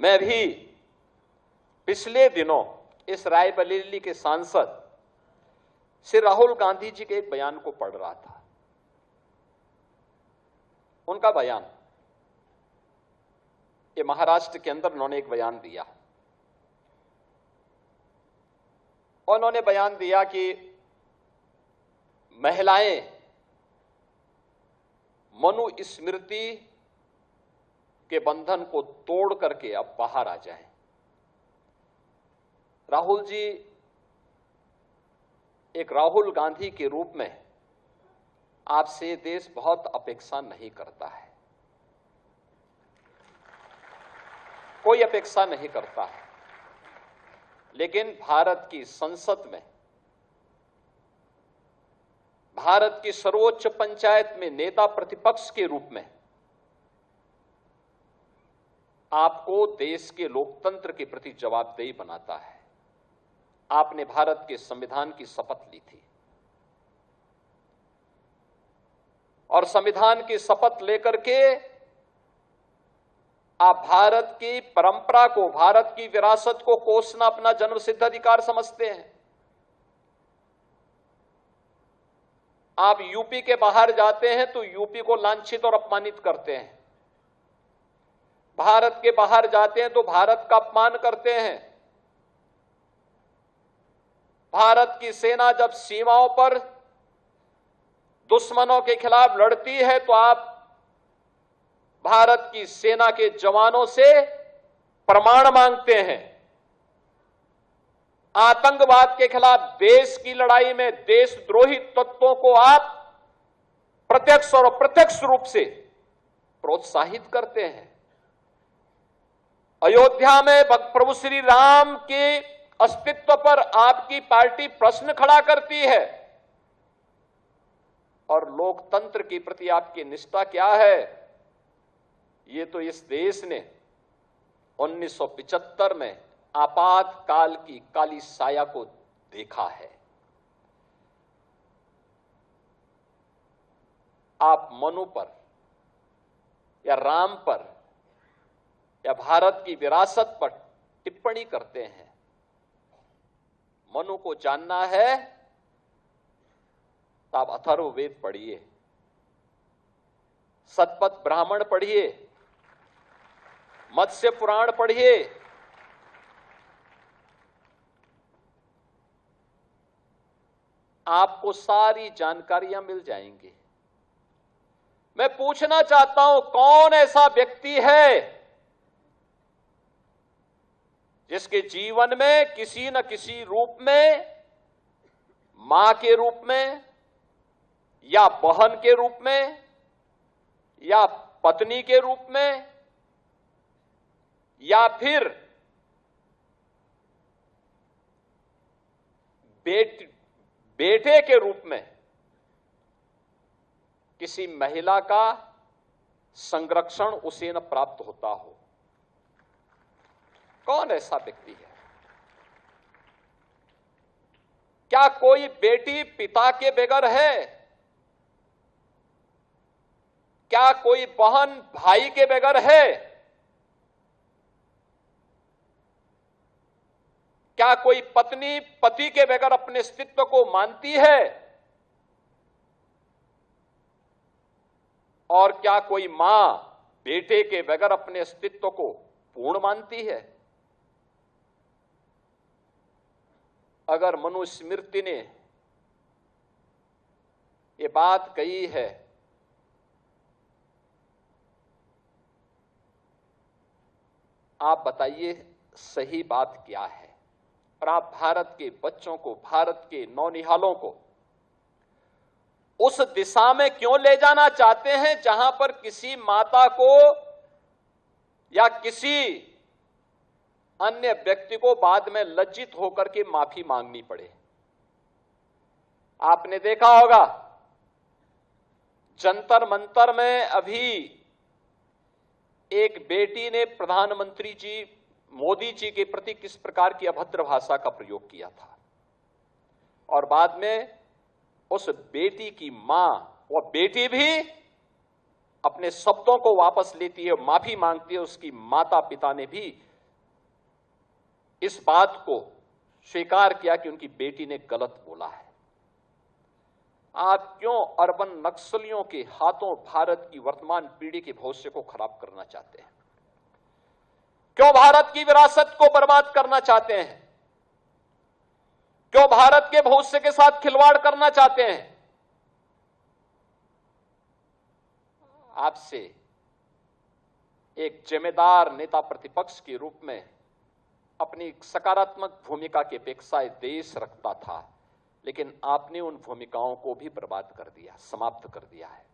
मैं भी पिछले दिनों इस रायबरेली के सांसद श्री राहुल गांधी जी के एक बयान को पढ़ रहा था। उनका बयान, ये महाराष्ट्र के अंदर उन्होंने एक बयान दिया और उन्होंने बयान दिया कि महिलाएं मनुस्मृति के बंधन को तोड़ करके अब बाहर आ जाएं। राहुल जी एक राहुल गांधी के रूप में आपसे देश बहुत अपेक्षा नहीं करता है, कोई अपेक्षा नहीं करता है, लेकिन भारत की संसद में, भारत की सर्वोच्च पंचायत में नेता प्रतिपक्ष के रूप में आपको देश के लोकतंत्र के प्रति जवाबदेही बनाता है। आपने भारत के संविधान की शपथ ली थी और संविधान की शपथ लेकर के आप भारत की परंपरा को, भारत की विरासत को कोसना अपना जन्मसिद्ध अधिकार समझते हैं। आप यूपी के बाहर जाते हैं तो यूपी को लांछित और अपमानित करते हैं, भारत के बाहर जाते हैं तो भारत का अपमान करते हैं। भारत की सेना जब सीमाओं पर दुश्मनों के खिलाफ लड़ती है तो आप भारत की सेना के जवानों से प्रमाण मांगते हैं। आतंकवाद के खिलाफ देश की लड़ाई में देशद्रोही तत्वों को आप प्रत्यक्ष और अप्रत्यक्ष रूप से प्रोत्साहित करते हैं। अयोध्या में प्रभु श्री राम के अस्तित्व पर आपकी पार्टी प्रश्न खड़ा करती है और लोकतंत्र के प्रति आपकी निष्ठा क्या है, ये तो इस देश ने 1975 में आपातकाल की काली साया को देखा है। आप मनु पर या राम पर या भारत की विरासत पर टिप्पणी करते हैं। मनु को जानना है तो आप अथर्ववेद पढ़िए, शतपथ ब्राह्मण पढ़िए, मत्स्य पुराण पढ़िए। आपको सारी जानकारियां मिल जाएंगी। मैं पूछना चाहता हूं, कौन ऐसा व्यक्ति है जिसके जीवन में किसी न किसी रूप में, मां के रूप में या बहन के रूप में या पत्नी के रूप में या फिर बेटे के रूप में किसी महिला का संरक्षण उसे न प्राप्त होता हो? कौन ऐसा व्यक्ति है? क्या कोई बेटी पिता के बगैर है? क्या कोई बहन भाई के बगैर है? क्या कोई पत्नी पति के बगैर अपने अस्तित्व को मानती है? और क्या कोई मां बेटे के बगैर अपने अस्तित्व को पूर्ण मानती है? अगर मनुस्मृति ने ये बात कही है, आप बताइए सही बात क्या है? और आप भारत के बच्चों को, भारत के नौनिहालों को उस दिशा में क्यों ले जाना चाहते हैं जहां पर किसी माता को या किसी अन्य व्यक्ति को बाद में लज्जित होकर के माफी मांगनी पड़े? आपने देखा होगा जंतर मंतर में अभी एक बेटी ने प्रधानमंत्री जी मोदी जी के प्रति किस प्रकार की अभद्र भाषा का प्रयोग किया था, और बाद में उस बेटी की मां, वो बेटी भी अपने शब्दों को वापस लेती है, माफी मांगती है। उसकी माता पिता ने भी इस बात को स्वीकार किया कि उनकी बेटी ने गलत बोला है। आप क्यों अर्बन नक्सलियों के हाथों भारत की वर्तमान पीढ़ी के भविष्य को खराब करना चाहते हैं? क्यों भारत की विरासत को बर्बाद करना चाहते हैं? क्यों भारत के भविष्य के साथ खिलवाड़ करना चाहते हैं? आपसे एक जिम्मेदार नेता प्रतिपक्ष के रूप में अपनी सकारात्मक भूमिका की अपेक्षा देश रखता था, लेकिन आपने उन भूमिकाओं को भी बर्बाद कर दिया, समाप्त कर दिया है।